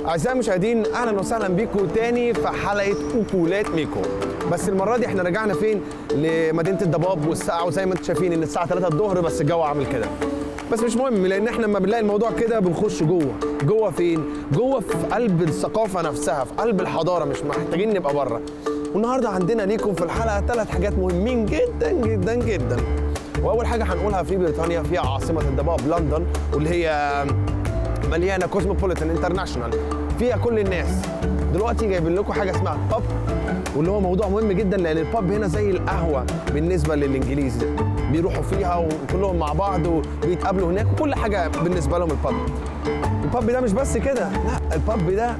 أعزائي المشاهدين، أهلا وسهلا بيكم تاني في حلقة أوكولات ميكو. بس المرة دي احنا رجعنا فين؟ لمدينة الضباب والساعة، وزي ما انتم شايفين إن الساعة 3 الظهر بس الجو عامل كده. بس مش مهم، لأن احنا لما بنلاقي الموضوع كده بنخش جوه. جوه فين؟ جوه في قلب الثقافة نفسها، في قلب الحضارة، مش محتاجين نبقى بره. والنهارده عندنا ليكم في الحلقة 3 حاجات مهمين جدا جدا جدا. وأول حاجة هنقولها في بريطانيا، فيها عاصمة الضباب لندن، واللي هي مليانة كوزموبوليتان انترناشونال، فيها كل الناس. دلوقتي جايبين لكم حاجه اسمها الباب، واللي هو موضوع مهم جدا، لان الباب هنا زي القهوه بالنسبه للانجليز، بيروحوا فيها وكلهم مع بعض وبيتقابلوا هناك، وكل حاجه بالنسبه لهم الباب. الباب ده مش بس كده، لا، الباب ده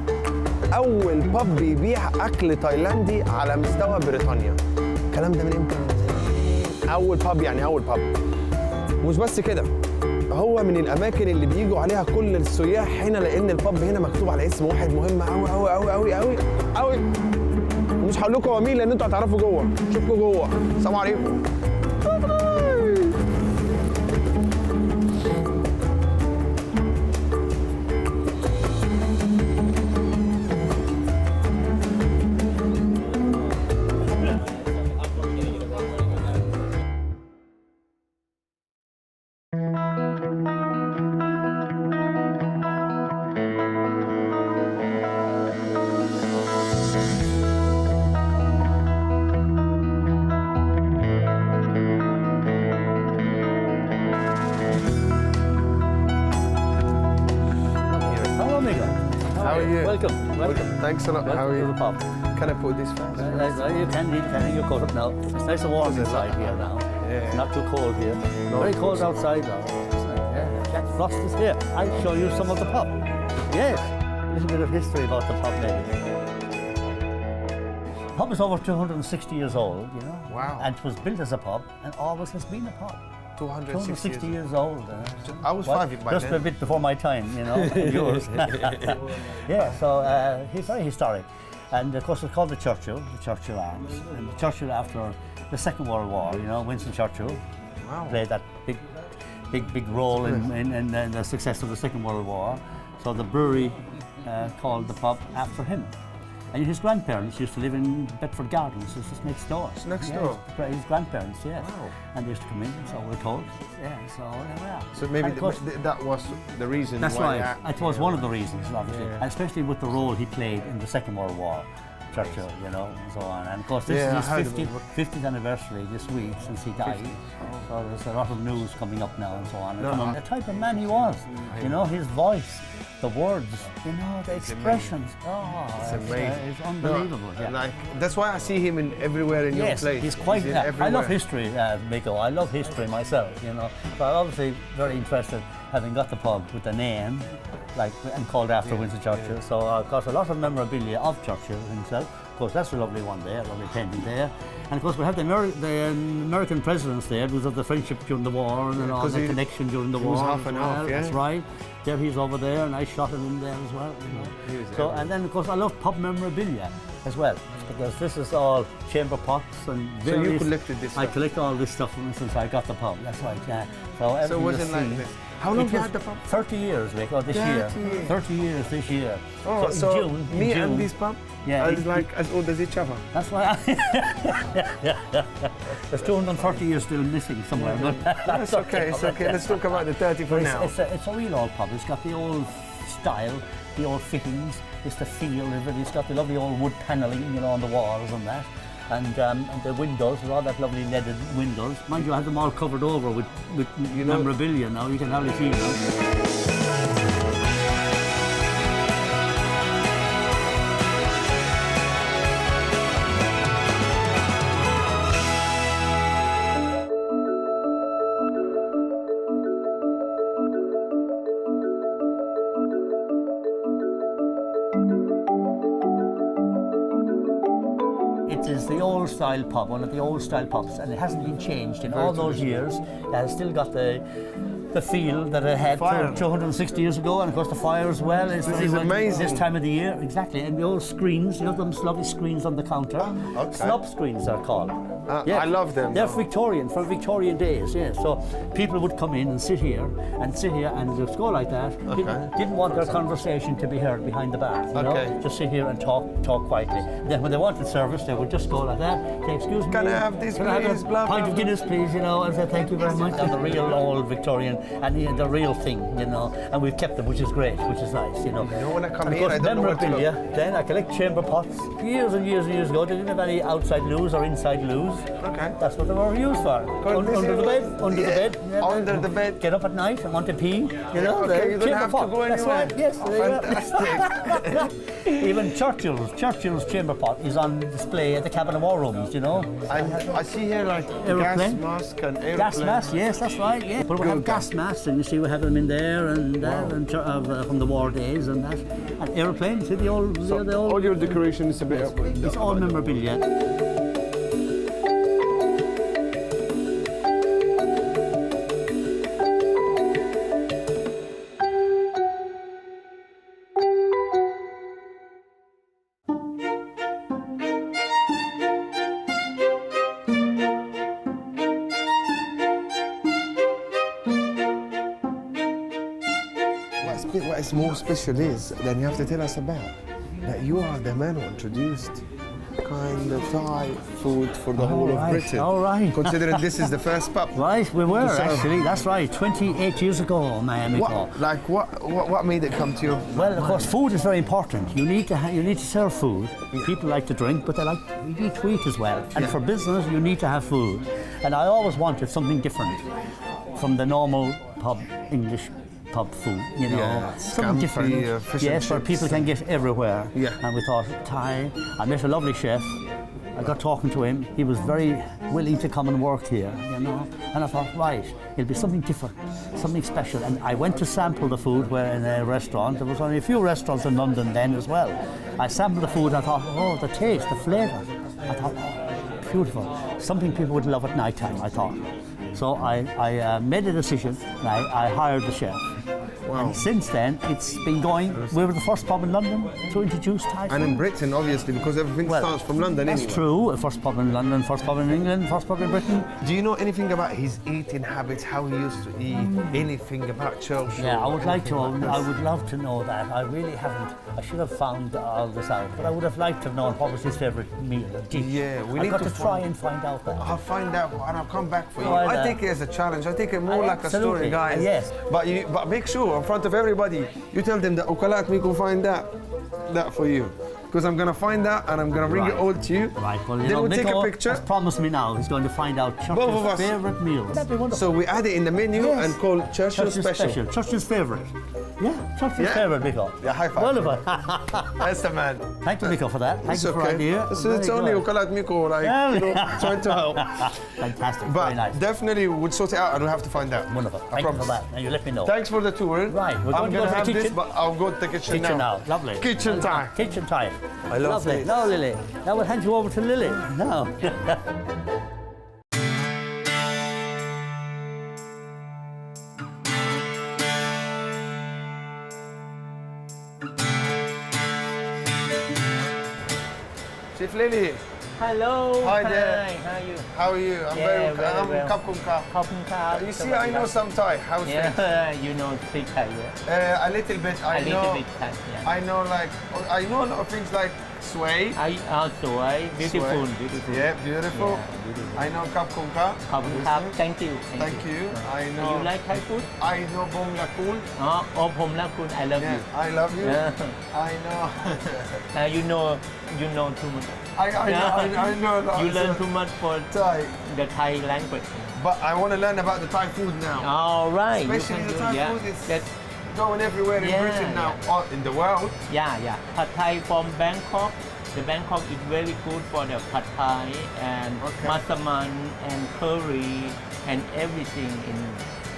اول باب بيبيع اكل تايلاندي على مستوى بريطانيا. الكلام ده من امتى؟ اول باب، يعني اول باب. ومش بس كده، هو من الاماكن اللي بييجوا عليها كل السياح هنا، لان الباب هنا مكتوب على اسم واحد مهم قوي قوي قوي قوي قوي قوي. ومش هقول لكم هو مين، لان انتوا هتعرفوا جوه. شوفكم جوه. السلام عليكم. How are you? Welcome. Thanks a lot. How are you? To the pub. Can I put this fast? You can you coat up now. It's nice and warm inside here now. Yeah. Not too cold here. Very cold outside now. Jack Frost is here. I'll show you some of the pub. Yes. A little bit of history about the pub maybe. The pub is over 260 years old, you know. Wow. And it was built as a pub and always has been a pub. 260 years old. I was 5 by just then. a bit before my time, you know, and yours. Yeah, so he's very historic. And of course it's called the Churchill Arms. And the Churchill after the Second World War, you know, Winston Churchill played that big role in the success of the Second World War. So the brewery called the pub after him. And his grandparents used to live in Bedford Gardens, it's just next door. It's next door? His grandparents, yes. Wow. And they used to come in, so we're told. Yeah, so there we are. So maybe that was the reason That's why... right. It was one of the reasons, obviously. Yeah. And especially with the role he played in the Second World War, Churchill, you know, and so on. And of course, this is his 50th anniversary this week since he died. So there's a lot of news coming up now and so on. And the type of man he was, you know, his voice, the words, you know, the expressions. It's amazing. It's unbelievable. No, like, that's why I see him everywhere in your place. Yes, he's quite. I love history, Mico. I love history myself, you know. So I'm obviously very interested, having got the pub with the name, like, and called after Winston Churchill. So I've got a lot of memorabilia of Churchill himself. Of course, that's a lovely one there, lovely painting there. And of course, we have the American presidents there because of the friendship during the war and all the connection during the war. Was half and half, yeah. That's right. There he's over there, and I shot him in there as well. You know. So, and then of course, I love pub memorabilia as well, because this is all chamber pots and various. So you collected this stuff? I collect all this stuff since I got the pub. That's right. Yeah. So it wasn't like this. How long have you had the pub? 30 years, Mico, this year. 30 years this year. Oh, so in June, and this pub are like as old as each other. That's why. There's 230 years still missing somewhere. But that's okay. It's okay. Let's talk about the 30 for now. It's a real old pub. It's got the old style, the old fittings. It's the feel of it. It's got the lovely old wood panelling, you know, on the walls and that. And the windows, with all that lovely leaded windows. Mind you, I have them all covered over with memorabilia now. You can hardly see them. It is the old style pub, one of the old style pubs, and it hasn't been changed in all those years. It has still got the the feel that it had Fire. 260 years ago, and of course the fire as well. It's very is much amazing. this time of the year, exactly. And the old screens, you know, those lovely screens on the counter. Okay. Snub screens are called. I love them. They're Victorian, from Victorian days, yeah. So people would come in and sit here and just go like that. People didn't want their conversation to be heard behind the bar, you know? Just sit here and talk quietly. Then when they wanted service, they would just go like that. Say, excuse me. Can I have this, can I have please? a Blah, pint blah, of Guinness, please, you know, and say thank you very much. They're the real old Victorian and the real thing, you know. And we've kept them, which is great, which is nice, you know. You know, when I come and of here, course, I don't know where to look. memorabilia. Then I collect chamber pots. Years and years and years ago, they didn't have any outside loos or inside loos. Okay. That's what they were used for. Under the bed, under the bed. Yeah, Under the bed. Get up at night and want to pee, you know. Okay, you don't chamber have pot. to go That's anywhere. right, yes. Fantastic. Even Churchill's chamber pot is on display at the Cabinet War Rooms, you know. I see here like Aeroplane. gas mask and aeroplane. Gas mask, yes, that's right, yeah. But we have gas masks, and you see we have them in there and there, and from the war days and that. And aeroplanes, see the old. All your decoration is a bit. It's all memorabilia. What is more special is that you have to tell us about that you are the man who introduced kind of Thai food for the whole of Britain. All right. Considering this is the first pub. Right, we were So- actually. That's right. 28 years ago, Miami. What made it come to you? Well, of course, food is very important. You need to serve food. People like to drink, but they like to eat as well. And for business, you need to have food. And I always wanted something different from the normal pub English pub food, you know, Yeah, something scampi, different. fish and Yes, where chips people can get everywhere. Yeah. And we thought Thai. I met a lovely chef. I got talking to him. He was very willing to come and work here, you know. And I thought, right, it'll be something different, something special. And I went to sample the food where in a restaurant. There was only a few restaurants in London then as well. I sampled the food. I thought, oh, the taste, the flavour. I thought, oh, beautiful. Something people would love at night time, I thought. So I made a decision and I hired the chef. Wow. And since then, it's been going. We were the first pub in London to introduce Thai food. And in Britain, obviously, because everything starts from London That's anyway. true. First pub in London, first pub in England, first pub in Britain. Do you know anything about his eating habits, how he used to eat, anything about Churchill? Yeah, I would like to. I would love to know that. I really haven't. I should have found all this out, but I would have liked to have known what was his favourite meal. Dish. Yeah, we I've need got to to try and find out that. I'll find out and I'll come back for you. Well, I take it as a challenge. I take it more like a story, absolutely. guys. Yes. But make sure in front of everybody, you tell them that Oklat Mico find that for you. Because I'm gonna find that and I'm gonna bring it all to you. Right, well, you then know, we'll take a Mico picture. has promised me now he's going to find out Both of Churchill's us. favourite meals. That'd be wonderful. So we add it in the menu Yes. and call Churchill Special. Churchill's favourite. Yeah, Churchill's Yeah. favourite, Mico. Yeah, high five. Wonderful. That's the man. Thank you, Mico, for that. Thank It's you for okay. idea. It's Very only good. Oklat Mico, like, Yeah. trying to help. Fantastic. But Very nice. definitely we'll sort it out and we'll have to find out. Wonderful. I Thank you promise. for that. And you let me know. Thanks for the tour. Right, we're I'm going to go gonna to the have this, kitchen. but I'll go to the kitchen, Kitchen now. Lovely. Kitchen time. Kitchen time. I love Lovely. this. Now, Lily. Now we'll hand you over to Lily. Now. Chef Lily, Hello. Hi there. How are you? how are you? I'm Yeah, very very I'm well. Kap Kung Ka. Khopun Kap. You see, I know some Thai. How's things? Yeah, you know speak Thai, yeah? A little bit. I A know. little bit Thai, yeah. I know, like, I know a lot of things like sway. I also beautiful, beautiful. Yeah, beautiful. Yeah, beautiful. I know Kap Kung Ka. Khopun Kap. Thank you. Thank you. I know. You like Thai food? I know Bong Lakul. Oh, Phom Lak Kun, I love Yeah, you. I love you. Yeah. I know. You know too much. I know a lot. You learn too much for Thai. the Thai language. But I want to learn about the Thai food now. All right. you Especially can the do- Thai yeah. food is That, going everywhere in Yeah, Britain now, or in the world. yeah. Pad Thai from Bangkok. The Bangkok is very good for the Pad Thai and Okay. masaman and curry and everything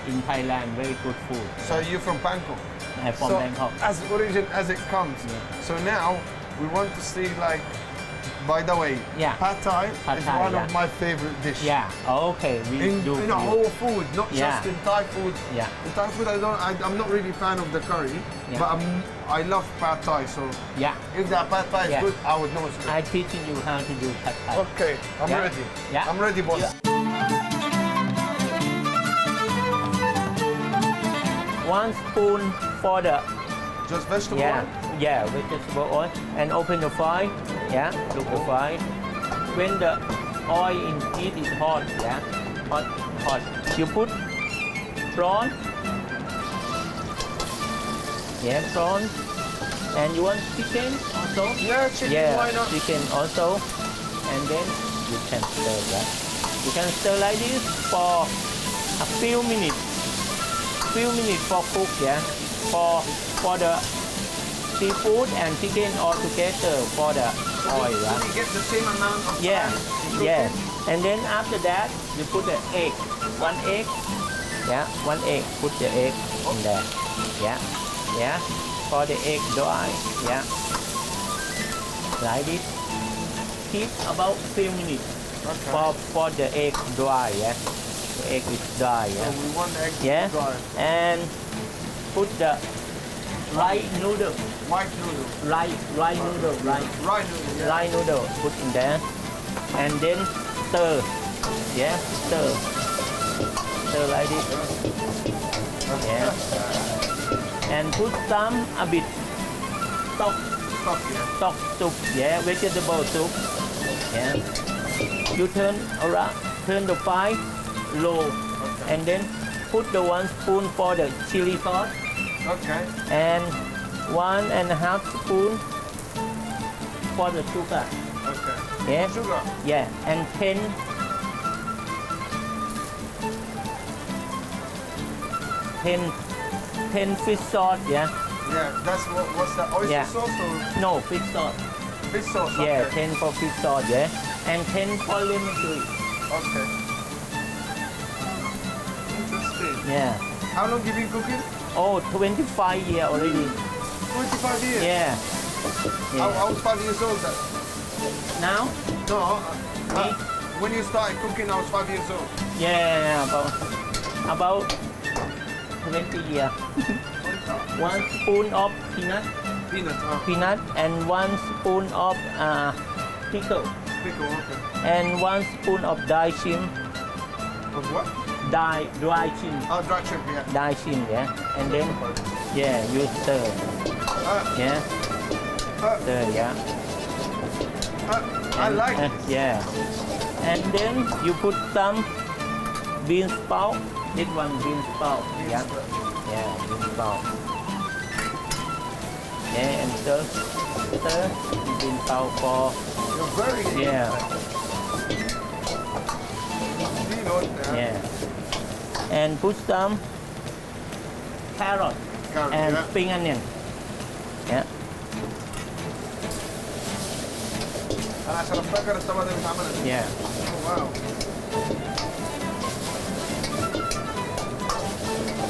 in Thailand. Very good food. So you're from Bangkok. I'm from so Bangkok. as origin as it comes. Yeah. So now we want to see like By the way, Yeah. pad thai Pad is Thai, one yeah. of my favorite dishes. Yeah. Okay. We do In for a you. whole food, not Yeah. just in Thai food. Yeah. In Thai food, I'm not really a fan of the curry, Yeah. but I love pad thai. So Yeah. if that pad thai is Yeah. good, I would know it's good. I teaching you how to do pad thai. Okay, I'm Yeah. ready. Yeah. I'm ready, boss. Yeah. 1 spoon for the Just vegetable yeah oil? vegetable oil and open the fire. Yeah, look the fire. When the oil in heat is hot, yeah, hot. You put prawn. Yeah, prawn. And you want chicken also? Yeah, chicken, Yeah, why not? chicken also. And then you can stir that. You can stir like this for a few minutes. For cook, yeah. For the seafood and chicken all together for the oil, So yeah. we get the same amount of Yeah, time in cooking? yeah. And then after that, you put the egg. 1 egg. Yeah, 1 egg. Put the egg in there. Yeah, yeah. For the egg dry. Yeah. Like this. Keep about few minutes Okay. for the egg dry. Yeah. The egg is dry. So Yeah. we want egg Yeah. dry. And put the rice noodle. White noodle. Rice noodle. Right noodle, yeah. Rice noodle put in there and then stir. Yeah, stir like this. Yeah. And put some a bit stock Stuff, yeah. soup. Yeah, vegetable soup. Yeah. You turn around, turn the fire low, and then put the 1 spoon for the chili sauce Okay. and 1.5 spoon for the sugar. Okay. Yeah. Sugar. Yeah, and 10 fish sauce, yeah? Yeah, that's what's that? Oyster Yeah. sauce or No, fish sauce. fish sauce? Yeah, Okay. 10 for fish sauce, yeah? And 10 for lemon juice. Okay. Interesting. Yeah. How long you been cooking? Oh, 25 years already. 25 years. Yeah. I Yeah. was 5 years old then. Now? No, Me? when you started cooking, I was 5 years old. Yeah, about 20 years. 1 spoon of peanut and 1 spoon of pickle. Pickle, okay. And 1 spoon of dry shrimp. Of what? Dry shrimp. Oh, dry shrimp, yeah. Dry shrimp, yeah. And then, yeah, you stir. Yeah, stir, yeah. I like it. Yeah. And then you put some bean sprout. This one bean sprout. Yeah. Yeah, bean sprout. Yeah, and stir bean sprout for You're very yeah, peanut there. yeah. And put some carrot Carrot, and yeah. spring onion. Yeah. أنا عشان أفتكر الطبقة دي بتتعمل إزاي. Yeah. Oh, wow.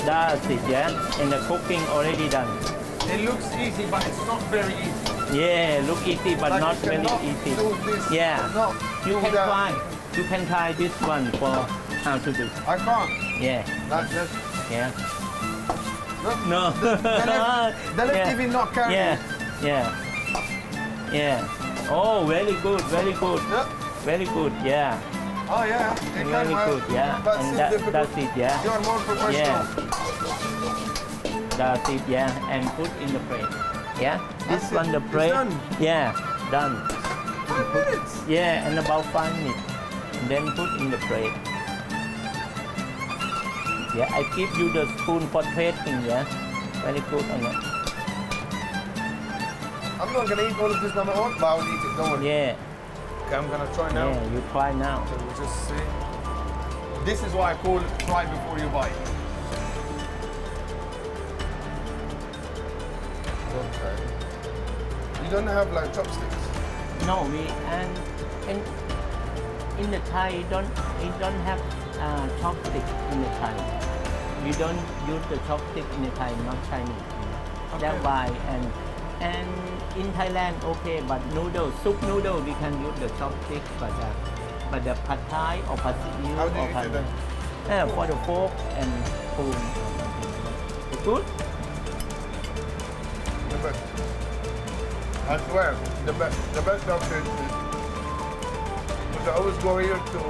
That's it, yeah. And the cooking already done. It looks easy, but it's not very easy. Yeah, look easy, but Like not you very cannot easy. do this, Yeah. not You do can that. try. You can try this one for how to do. I can't. Yeah. That's Yeah. look. No. The left Yeah. even not carrying. Yeah. Yeah. Yeah. Oh, very good. Very good. Yeah. Very good. Yeah. Oh yeah. It can Very well. good. Yeah. But And still difficult. that's it. Yeah. You are more professional. Yeah. That's it. Yeah. And put in the plate. Yeah. This That's it. one the It's plate. done. Yeah. Done. 5 minutes. Yeah, and about 5 minutes. And then put in the plate. Yeah, I give you the spoon for tasting, yeah. Very good on it. I'm not gonna eat all of this by my own, but I'll eat it. Don't worry. Yeah, Okay, I'm gonna try now. yeah, you try now. So we'll just see. This is why I call try before you buy. Okay. You don't have like chopsticks. No, we and in the Thai you don't have chopstick in the Thai. You don't use the chopstick in the Thai, not Chinese. That's why And in Thailand, okay, but noodles, soup noodle, we can use the chopstick, but the pad thai or pad see ew How do or you pad, do that? for the fork and spoon. It's good. The best. I swear, the best doctor is because I always go here to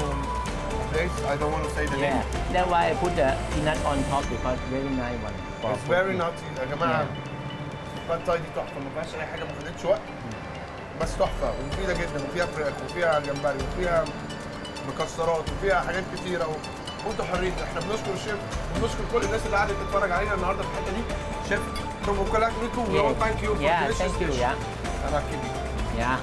place, I don't want to say the Yeah, name. that's why I put the peanut on top because very nice one. It's very nutty يا جماعة. الباد تاي دي تحفة، ما فيهاش أي حاجة، ما خدتش وقت. بس تحفة ومفيدة جدا، وفيها فراخ وفيها جمبري وفيها مكسرات وفيها حاجات كتيرة وانتوا حرين. احنا بنشكر الشيف وبنشكر كل الناس اللي قعدت تتفرج علينا النهارده في الحتة دي. شيف Gawlat Mico, we all thank you for Yeah, delicious thank you. dish. Yeah, And I'll keep it. yeah.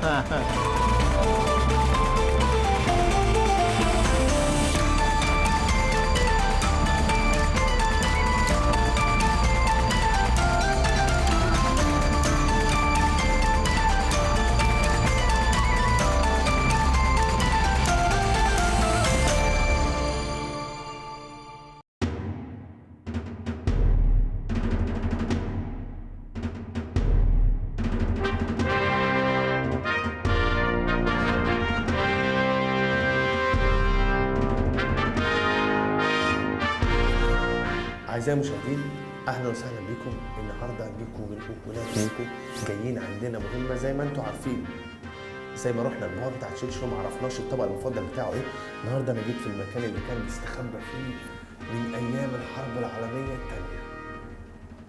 أعزائي المشاهدين، أهلا وسهلا بكم. النهارده ميكو من أوكولات ميكو جايين عندنا مهمة زي ما أنتم عارفين. زي ما رحنا البار بتاع تشرشل ما عرفناش الطبق المفضل بتاعه إيه، النهارده أنا جيت في المكان اللي كان بيستخبى فيه من أيام الحرب العالمية الثانية.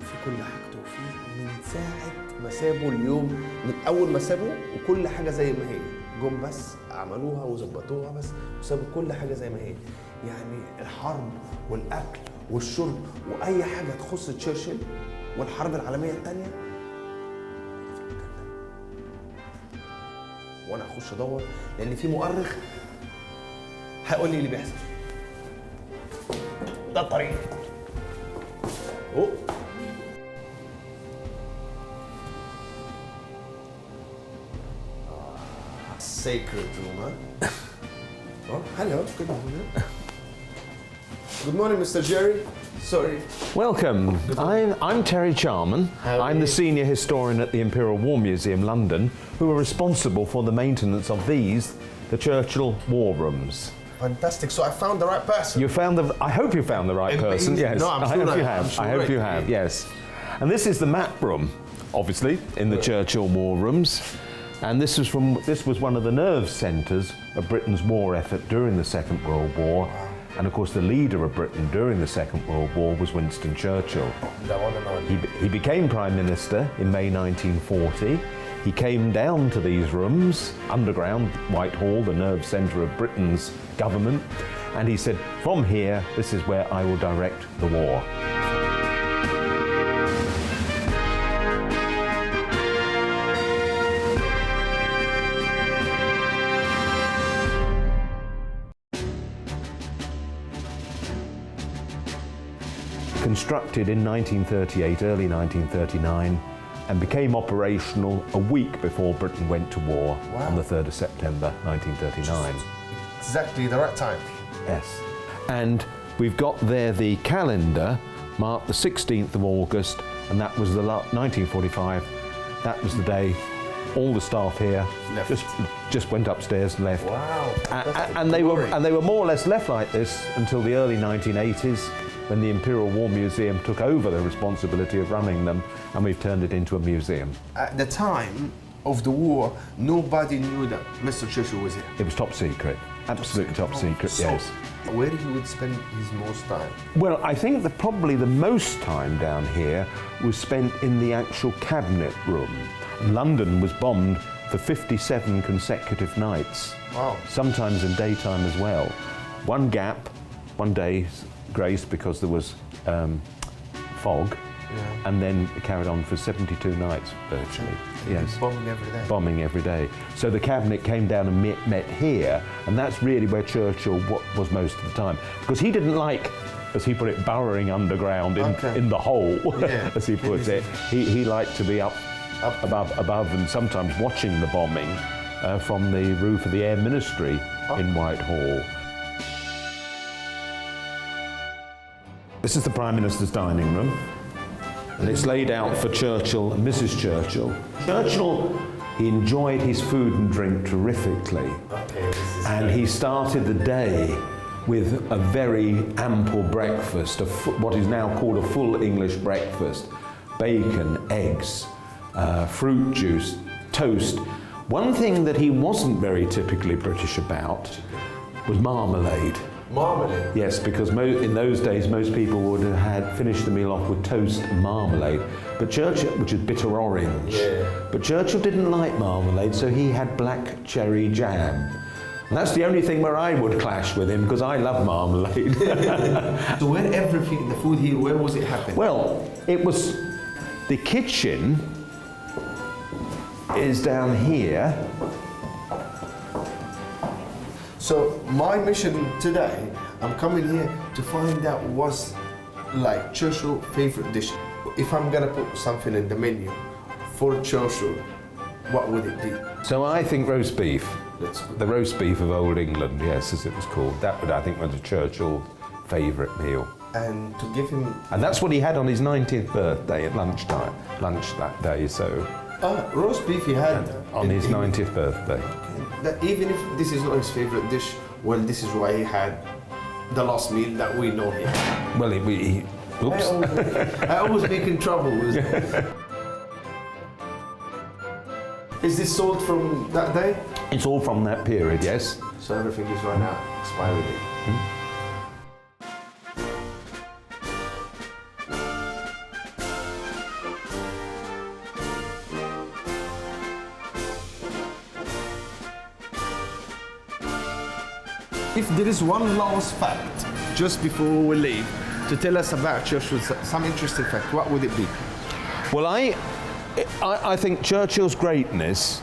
في كل حاجته فيه من ساعة ما سابوا اليوم، من أول ما سابوا وكل حاجة زي ما هي. جم بس عملوها وظبطوها بس وسابوا كل حاجة زي ما هي. يعني الحرب والأكل والشرب واي حاجه تخص تشرشل والحرب العالميه الثانيه في المكان ده. وانا هخش ادور لان في مؤرخ هيقول لي اللي بيحصل. ده الطريق. اوه sacred room, huh? Oh, hello. Good morning. Good morning, Mr. Jerry. Sorry. Welcome. I'm Terry Charman. I'm the senior historian at the Imperial War Museum, London, who are responsible for the maintenance of these, the Churchill War Rooms. Fantastic. So I found the right person. I hope you found the right person. Yes. No, I'm I sure hope you I'm have. sure I hope you have. Yes. And this is the map room, obviously, in the Churchill War Rooms. And this was one of the nerve centres of Britain's war effort during the Second World War. Wow. And of course, the leader of Britain during the Second World War was Winston Churchill. He became Prime Minister in May 1940. He came down to these rooms, underground, Whitehall, the nerve centre of Britain's government, and he said, from here, this is where I will direct the war. Constructed in 1938, early 1939, and became operational a week before Britain went to war on the 3rd of September 1939. Exactly the right time. Yes. And we've got there the calendar marked the 16th of August, and that was the 1945. That was the day all the staff here just went upstairs and left. Wow. And they were more or less left like this until the early 1980s, when the Imperial War Museum took over the responsibility of running them, and we've turned it into a museum. At the time of the war, nobody knew that Mr. Churchill was here. It was top secret, absolutely top secret, So, yes. where he would spend his most time? Well, I think that probably the most time down here was spent in the actual cabinet room. London was bombed for 57 consecutive nights. Wow. Sometimes in daytime as well. One gap, one day graced because there was fog, and then it carried on for 72 nights virtually. Yes. Bombing every day. Bombing every day. So the cabinet came down and met here, and that's really where Churchill was most of the time. Because he didn't like, as he put it, burrowing underground in the hole, as he puts it. He liked to be up above and sometimes watching the bombing from the roof of the Air Ministry in Whitehall. This is the Prime Minister's dining room. and it's laid out for Churchill and Mrs. Churchill. Churchill, he enjoyed his food and drink terrifically, and he started the day with a very ample breakfast, what is now called a full English breakfast: bacon, eggs, fruit juice, toast. One thing that he wasn't very typically British about was marmalade. Marmalade? Yes, because in those days most people would have had finished the meal off with toast and marmalade, but Churchill, which is bitter orange. Yeah. But Churchill didn't like marmalade, so he had black cherry jam. And that's the only thing where I would clash with him, because I love marmalade. So where everything, the food here, where was it happening? Well, it was, the kitchen is down here. So my mission today, I'm coming here to find out what's like Churchill's favorite dish. If I'm gonna put something in the menu for Churchill, what would it be? So I think roast beef. That's good. The roast beef of Old England, yes, as it was called. That would, I think, was Churchill's favourite meal. And to give him, And that's what he had on his 90th birthday at lunch that day, so roast beef he had on his 90th birthday. That even if this is not his favorite dish, well, this is why he had the last meal that we know here. Well, oops. I always make in trouble with it. Is this sold from that day? It's all from that period, yes. So everything is run out, expiry date. If there is one last fact, just before we leave, to tell us about Churchill, some interesting fact, what would it be? Well, I think Churchill's greatness,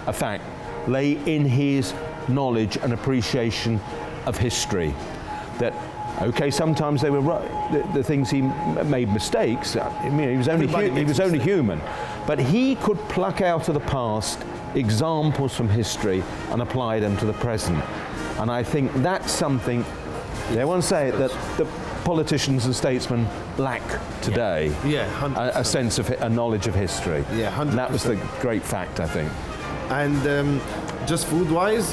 a fact, lay in his knowledge and appreciation of history. That, okay, sometimes they were right, the things he made mistakes. I mean, he was only human, but he could pluck out of the past examples from history and apply them to the present. And I think that's something, they want to say it, that the politicians and statesmen lack today. Yeah, 100%. A sense of a knowledge of history. Yeah, 100%. And that was the great fact, I think. And just food-wise,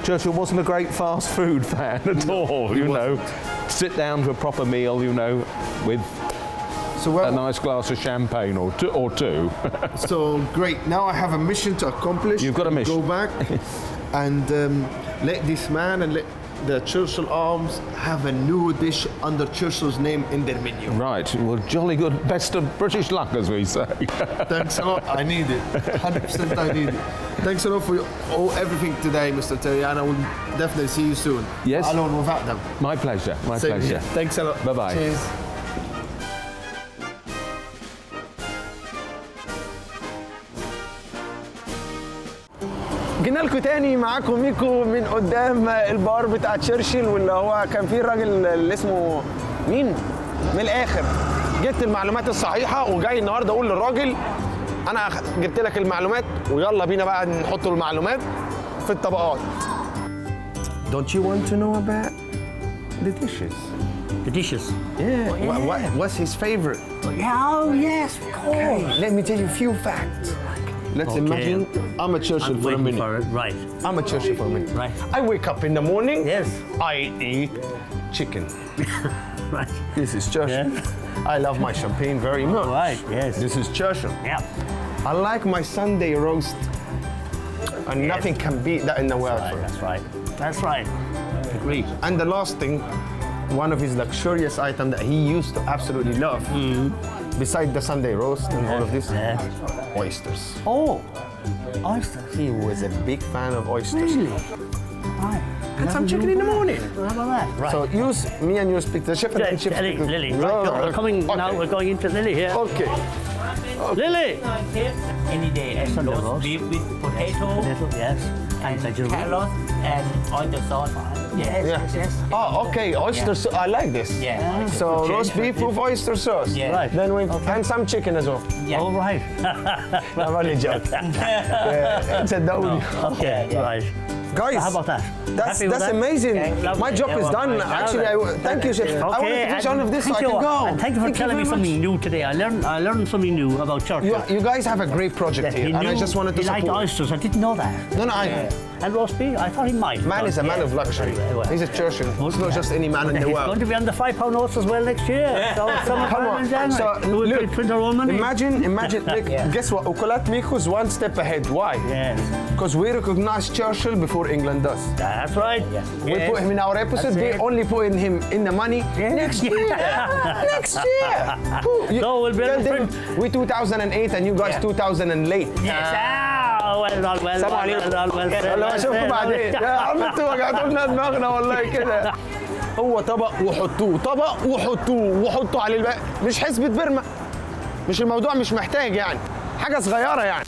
Churchill wasn't a great fast food fan at all, you know. Sit down to a proper meal, with a nice glass of champagne or two. So great, now I have a mission to accomplish. You've got a mission. Go back and let this man and let the Churchill Arms have a new dish under Churchill's name in their menu. Right, well, jolly good. Best of British luck, as we say. Thanks a lot, I need it. 100% I need it. Thanks a lot for everything today, Mr. Terry, and I will definitely see you soon. Yes. Alone without them. My pleasure, my Same pleasure. here. Thanks a lot. Bye-bye. Cheers. جينا لكم تاني معاكم ميكو من قدام البار بتاع تشرشل، واللي هو كان فيه الراجل اللي اسمه مين؟ من الاخر جبت المعلومات الصحيحه وجاي النهارده اقول للراجل انا جبت لك المعلومات ويلا بينا بقى نحط المعلومات في الطبقات. Don't you want to know about the dishes? The dishes. Yeah. What's his favorite? Oh, yes, of course. Okay, let me tell you a few facts. Let's imagine I'm a Churchill I'm for a waiting minute. for it. Right. I'm a Churchill for a minute. Right. I wake up in the morning. Yes. I eat chicken. Right. This is Churchill. Yeah. I love my champagne very much. Right, yes. This is Churchill. Yeah. I like my Sunday roast. And nothing can beat that in the world. Right, that's right. That's right. Agreed. And the last thing, one of his luxurious items that he used to absolutely love, besides the Sunday roast and all of this, oysters. Oh, oysters. He was a big fan of oysters. Really? Right. Had some chicken in the morning. How about that? Right. So me and you speak to the chef and then chef Lily, speak to- Lily. No, Right, no, we're coming now. okay. We're going into Lily here. Okay. Lily. Any day, and Sunday roast roast. beef with potato Little, yes. and vegetable. carrot and oyster sauce. Yes, Yeah. yes. Oh, okay. Oyster sauce. I like this. Yeah. So roast beef with oyster sauce. Yeah. Right. Then we and some chicken as well. Yeah. All right. No, I'm only joking. Yeah, it's a downy. Okay, Yeah. right. Guys, how about that? That's Happy with that? amazing. Lovely. My job is done. Actually, thank you, chef. I wanted to finish all of this so I can go. And thank you for telling me something new today. I learned something new about Churchill. You guys have a great project That here, he and I knew just wanted to he liked support. oysters. I didn't know that. No, And roast beef, I thought he might. man is a man of luxury. Well, He's a Churchill. He's not just any man in the He's world. going to be on the £5 notes as well next year. So Come on. in January. So, We'll look, print our own money. imagine, like, guess what? Oklat Mico's one step ahead. Why? Yes, Because we recognize Churchill before England does. that's right. We put him in our episode. That's We it. only put him in the money next year. Next year. So we'll be able to Tell them we 2008 and you guys 2000 and late. Yes. Well done, well السلام done, عليكم. well done, well said, والله well اشوفكم said. بعدين. يا عم انتوا وجعتوا لنا دماغنا والله كده. هو طبق وحطوه، طبق وحطوه، وحطوا عليه الباقي. مش حسبة برمة. مش الموضوع مش محتاج يعني. حاجة صغيرة يعني.